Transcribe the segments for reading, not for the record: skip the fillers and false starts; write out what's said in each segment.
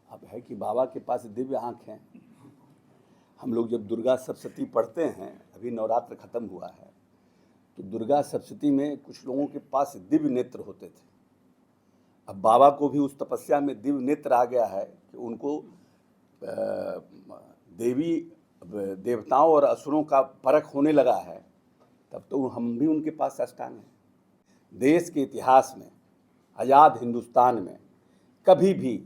अब है कि बाबा के पास दिव्य आँख हैं। हम लोग जब दुर्गा सप्तशती पढ़ते हैं, अभी नवरात्र खत्म हुआ है, तो दुर्गा सप्तशती में कुछ लोगों के पास दिव्य नेत्र होते थे। अब बाबा को भी उस तपस्या में दिव्य नेत्र आ गया है कि उनको देवी देवताओं और असुरों का परख होने लगा है, तब तो हम भी उनके पास साष्टांग हैं। देश के इतिहास में, आज़ाद हिंदुस्तान में कभी भी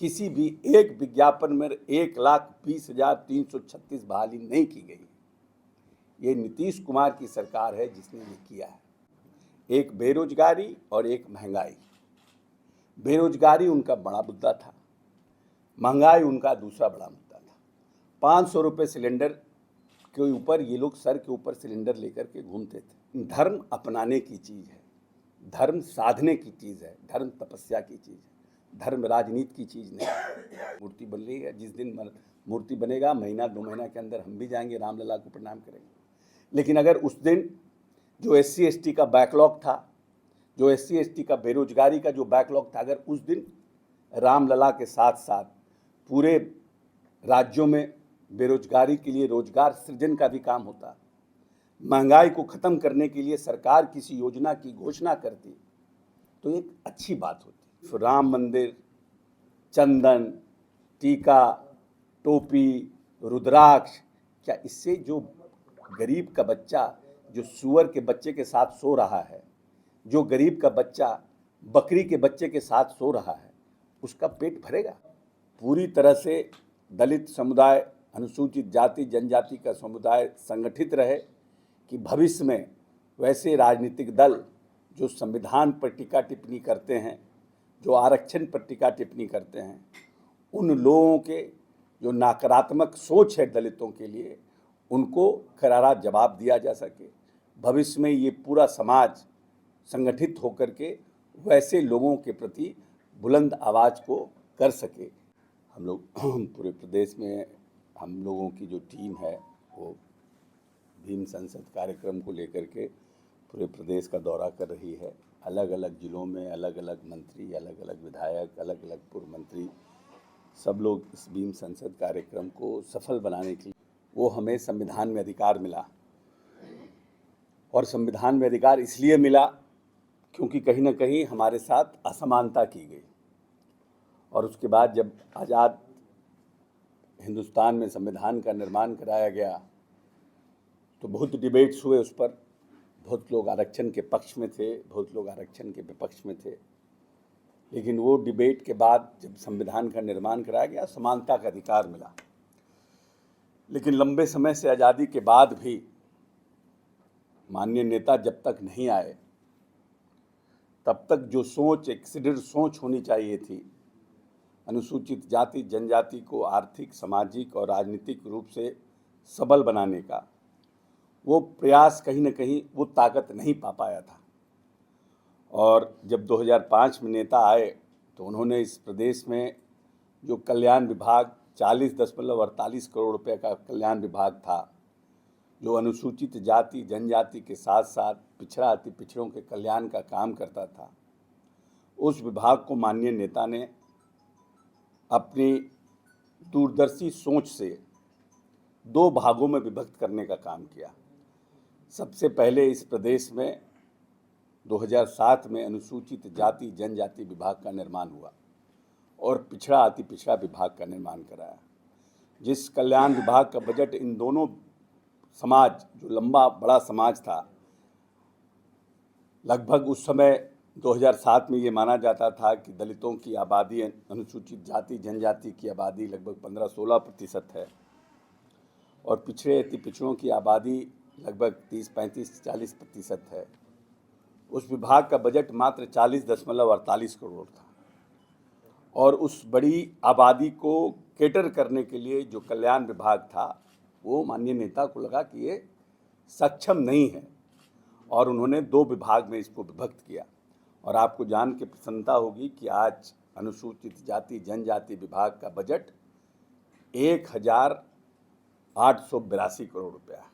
किसी भी एक विज्ञापन में 1,20,336 बहाली नहीं की गई। ये नीतीश कुमार की सरकार है जिसने ये किया है। एक बेरोजगारी और एक महंगाई। बेरोजगारी उनका बड़ा मुद्दा था, महंगाई उनका दूसरा बड़ा मुद्दा था। 500 रुपये सिलेंडर के ऊपर ये लोग सर के ऊपर सिलेंडर लेकर के घूमते थे। धर्म अपनाने की चीज़ है, धर्म साधने की चीज़ है, धर्म तपस्या की चीज़ है, धर्म राजनीति की चीज़ नहीं। मूर्ति बन रही है, जिस दिन मूर्ति बनेगा महीना 2 महीना के अंदर हम भी जाएंगे रामलला को प्रणाम करेंगे। लेकिन अगर उस दिन जो SC ST का बैकलॉग था, जो SC ST का बेरोजगारी का जो बैकलॉग था, अगर उस दिन रामलला के साथ साथ पूरे राज्यों में बेरोजगारी के लिए रोजगार सृजन का भी काम होता, महंगाई को ख़त्म करने के लिए सरकार किसी योजना की घोषणा करती, तो एक अच्छी बात होती। राम मंदिर, चंदन, टीका, टोपी, रुद्राक्ष, क्या इससे जो गरीब का बच्चा जो सूअर के बच्चे के साथ सो रहा है, जो गरीब का बच्चा बकरी के बच्चे के साथ सो रहा है, उसका पेट भरेगा? पूरी तरह से दलित समुदाय, अनुसूचित जाति जनजाति का समुदाय संगठित रहे कि भविष्य में वैसे राजनीतिक दल जो संविधान पर टीका टिप्पणी करते हैं, जो आरक्षण पर टीका टिप्पणी करते हैं, उन लोगों के जो नकारात्मक सोच है दलितों के लिए, उनको करारा जवाब दिया जा सके। भविष्य में ये पूरा समाज संगठित होकर के वैसे लोगों के प्रति बुलंद आवाज़ को कर सके। हम लोग पूरे प्रदेश में हम लोगों की जो टीम है वो भीम संसद कार्यक्रम को लेकर के पूरे प्रदेश का दौरा कर रही है। अलग अलग ज़िलों में अलग अलग मंत्री, अलग अलग विधायक, अलग अलग पूर्व मंत्री, सब लोग इस भीम संसद कार्यक्रम को सफल बनाने के लिए, वो हमें संविधान में अधिकार मिला। और संविधान में अधिकार इसलिए मिला क्योंकि कहीं ना कहीं हमारे साथ असमानता की गई। और उसके बाद जब आज़ाद हिंदुस्तान में संविधान का निर्माण कराया गया तो बहुत डिबेट्स हुए उस पर। बहुत लोग आरक्षण के पक्ष में थे, बहुत लोग आरक्षण के विपक्ष में थे। लेकिन वो डिबेट के बाद जब संविधान का निर्माण कराया गया, समानता का अधिकार मिला। लेकिन लंबे समय से आज़ादी के बाद भी माननीय नेता जब तक नहीं आए, तब तक जो सोच, एक दृढ़ सोच होनी चाहिए थी अनुसूचित जाति जनजाति को आर्थिक, सामाजिक और राजनीतिक रूप से सबल बनाने का, वो प्रयास कहीं ना कहीं वो ताकत नहीं पा पाया था। और जब 2005 में नेता आए तो उन्होंने इस प्रदेश में जो कल्याण विभाग 40.48 करोड़ रुपए का कल्याण विभाग था, जो अनुसूचित जाति जनजाति के साथ साथ पिछड़ा अति पिछड़ों के कल्याण का काम करता था, उस विभाग को माननीय नेता ने अपनी दूरदर्शी सोच से 2 भागों में विभक्त करने का काम किया। सबसे पहले इस प्रदेश में 2007 में अनुसूचित जाति जनजाति विभाग का निर्माण हुआ और पिछड़ा अति पिछड़ा विभाग का निर्माण कराया। जिस कल्याण विभाग का बजट इन दोनों समाज, जो लंबा बड़ा समाज था, लगभग उस समय 2007 में ये माना जाता था कि दलितों की आबादी, अनुसूचित जाति जनजाति की आबादी लगभग 15-16% है और पिछड़े अति पिछड़ों की आबादी लगभग 30-35-40% है। उस विभाग का बजट मात्र 40.48 करोड़ था। और उस बड़ी आबादी को केटर करने के लिए जो कल्याण विभाग था, वो माननीय नेता को लगा कि ये सक्षम नहीं है और उन्होंने 2 विभाग में इसको विभक्त किया। और आपको जान के प्रसन्नता होगी कि आज अनुसूचित जाति जनजाति विभाग का बजट 1,882 करोड़ रुपया है।